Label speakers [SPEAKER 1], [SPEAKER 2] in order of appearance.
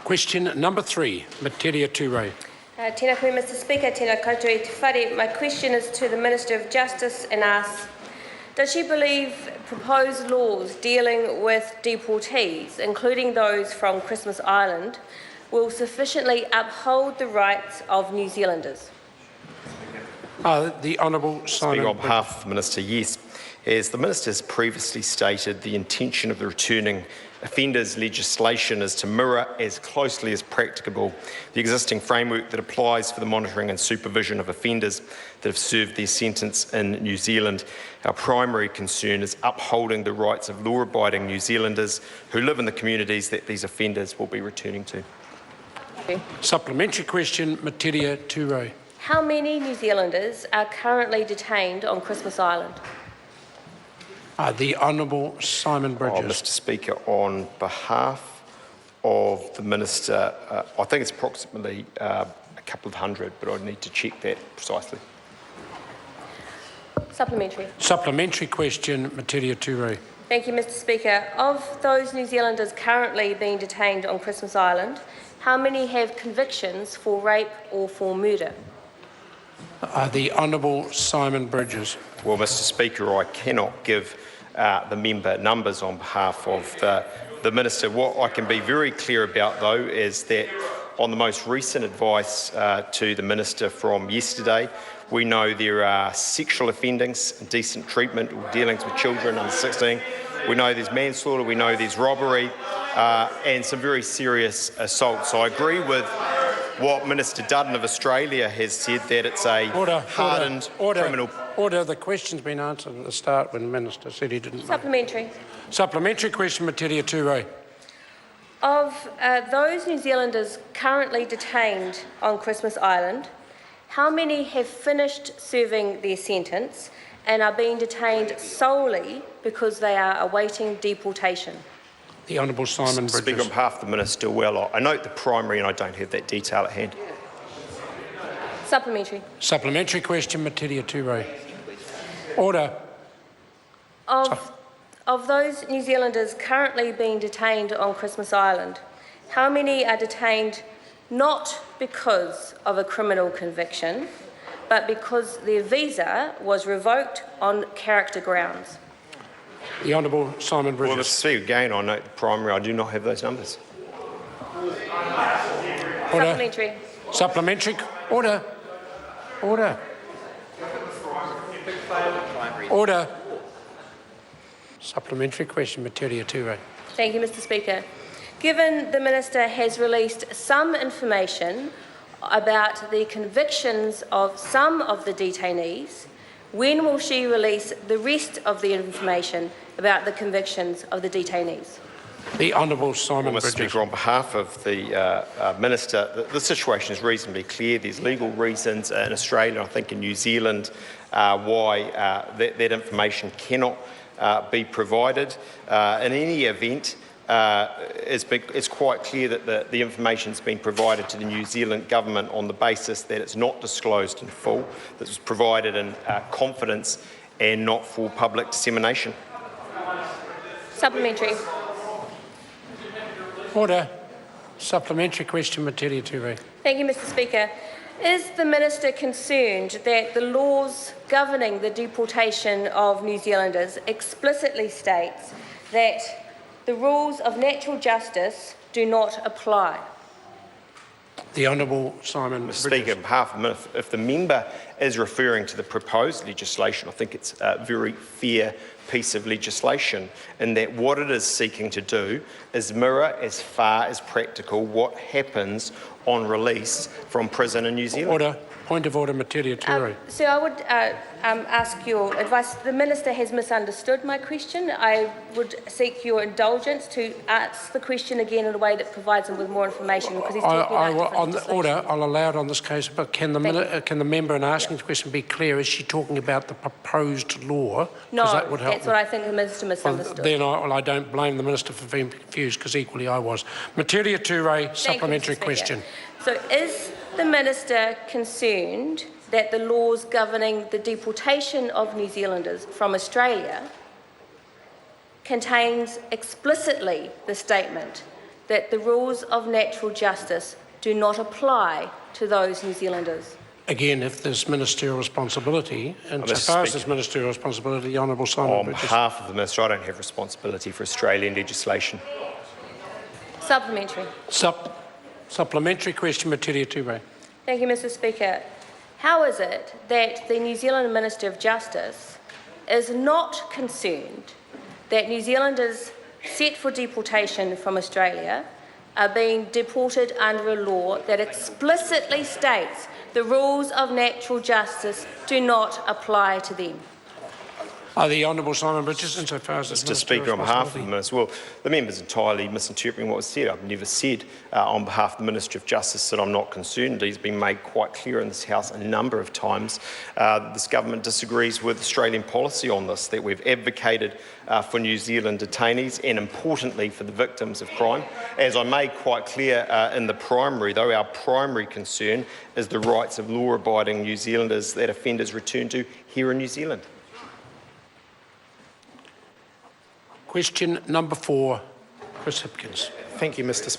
[SPEAKER 1] Question number 3, Metiria Turei.
[SPEAKER 2] Tēnā koe, Mr Speaker, tēnā koutou e te whare. My question is to the Minister of Justice and asks, does she believe proposed laws dealing with deportees, including those from Christmas Island, will sufficiently uphold the rights of New Zealanders?
[SPEAKER 1] The Honourable Simon.
[SPEAKER 3] Speaker, on behalf of the Minister, yes. As the Minister has previously stated, the intention of the returning offenders legislation is to mirror as closely as practicable the existing framework that applies for the monitoring and supervision of offenders that have served their sentence in New Zealand. Our primary concern is upholding the rights of law-abiding New Zealanders who live in the communities that these offenders will be returning to.
[SPEAKER 1] Supplementary question, Metiria Turei.
[SPEAKER 2] How many New Zealanders are currently detained on Christmas Island?
[SPEAKER 1] The Honourable Simon Bridges.
[SPEAKER 3] Mr Speaker, on behalf of the Minister, I think it's approximately a couple of hundred, but I'd need to check that precisely.
[SPEAKER 2] Supplementary.
[SPEAKER 1] Supplementary question, Metiria Turei.
[SPEAKER 2] Thank you, Mr Speaker. Of those New Zealanders currently being detained on Christmas Island, how many have convictions for rape or for murder?
[SPEAKER 1] The Honourable Simon Bridges.
[SPEAKER 3] Well, Mr Speaker, I cannot give the member numbers on behalf of the Minister. What I can be very clear about, though, is that on the most recent advice to the Minister from yesterday, we know there are sexual offendings, indecent treatment or dealings with children under 16. We know there's manslaughter, we know there's robbery and some very serious assaults. So I agree with what Minister Dutton of Australia has said, that it's a hardened criminal.
[SPEAKER 1] Order. The question's been answered at the start when the Minister said he didn't.
[SPEAKER 2] Supplementary.
[SPEAKER 1] Supplementary question, Metiria Turei.
[SPEAKER 2] Of those New Zealanders currently detained on Christmas Island, how many have finished serving their sentence and are being detained solely because they are awaiting deportation?
[SPEAKER 1] The Honourable Simon Bridges.
[SPEAKER 3] Speaker, on behalf of the Minister, well, I note the primary and I don't have that detail at hand.
[SPEAKER 2] Supplementary.
[SPEAKER 1] Supplementary question, Metiria Turei. Order.
[SPEAKER 2] Of those New Zealanders currently being detained on Christmas Island, how many are detained not because of a criminal conviction, but because their visa was revoked on character grounds?
[SPEAKER 1] The Honourable Simon Bridges.
[SPEAKER 3] Well, Mr Speaker, again, I note the primary. I do not have those numbers.
[SPEAKER 1] Order.
[SPEAKER 2] Supplementary.
[SPEAKER 1] Supplementary. Order. Order. Order. Supplementary question, Metiria Turei.
[SPEAKER 2] Thank you, Mr Speaker. Given the Minister has released some information about the convictions of some of the detainees, when will she release the rest of the information about the convictions of the detainees?
[SPEAKER 1] The Honourable Simon
[SPEAKER 3] Mr
[SPEAKER 1] Bridges.
[SPEAKER 3] Speaker, on behalf of the Minister, the situation is reasonably clear. There's legal reasons in Australia, I think in New Zealand, why that information cannot be provided. In any event, it's quite clear that the information has been provided to the New Zealand government on the basis that it's not disclosed in full, that it was provided in confidence and not for public dissemination.
[SPEAKER 2] Supplementary.
[SPEAKER 1] Order. Supplementary question, Metiria Turei.
[SPEAKER 2] Thank you, Mr Speaker. Is the Minister concerned that the laws governing the deportation of New Zealanders explicitly states that the rules of natural justice do not apply?
[SPEAKER 1] The Honourable Simon Bridges.
[SPEAKER 3] Mr Speaker, on behalf of the Minister, if the member is referring to the proposed legislation, I think it's a very fair piece of legislation in that what it is seeking to do is mirror as far as practical what happens on release from prison in New Zealand.
[SPEAKER 1] Order. Point of order, Metiria Turei.
[SPEAKER 2] So I would ask your advice. The Minister has misunderstood my question. I would seek your indulgence to ask the question again in a way that provides him with more information, because he's talking about
[SPEAKER 1] on the order, I'll allow it on this case, but can the member in asking the question be clear? Is she talking about the proposed law?
[SPEAKER 2] No,
[SPEAKER 1] that would help
[SPEAKER 2] that's what I think the Minister misunderstood.
[SPEAKER 1] Then I don't blame the Minister for being confused, because equally I was. Metiria Turei, supplementary question.
[SPEAKER 2] So is the Minister concerned that the laws governing the deportation of New Zealanders from Australia contains explicitly the statement that the rules of natural justice do not apply to those New Zealanders?
[SPEAKER 1] Again, if there's ministerial responsibility, and
[SPEAKER 3] Mr.
[SPEAKER 1] so far as
[SPEAKER 3] Speaker,
[SPEAKER 1] there's ministerial responsibility, the Honourable Simon
[SPEAKER 3] On
[SPEAKER 1] Bridges.
[SPEAKER 3] behalf of the Minister, I don't have responsibility for Australian legislation.
[SPEAKER 2] Supplementary.
[SPEAKER 1] Supplementary question, Metiria Turei.
[SPEAKER 2] Thank you, Mr. Speaker. How is it that the New Zealand Minister of Justice is not concerned that New Zealanders set for deportation from Australia are being deported under a law that explicitly states the rules of natural justice do not apply to them?
[SPEAKER 1] The Honourable Simon Bridges, insofar as
[SPEAKER 3] Mr. Speaker, on behalf of the Minister, well, the member's entirely misinterpreting what was said. I've never said on behalf of the Minister of Justice that I'm not concerned. He's been made quite clear in this House a number of times. This government disagrees with Australian policy on this, that we've advocated for New Zealand detainees and, importantly, for the victims of crime. As I made quite clear in the primary, though, our primary concern is the rights of law-abiding New Zealanders that offenders return to here in New Zealand.
[SPEAKER 1] Question number 4, Chris Hipkins.
[SPEAKER 4] Thank you, Mr.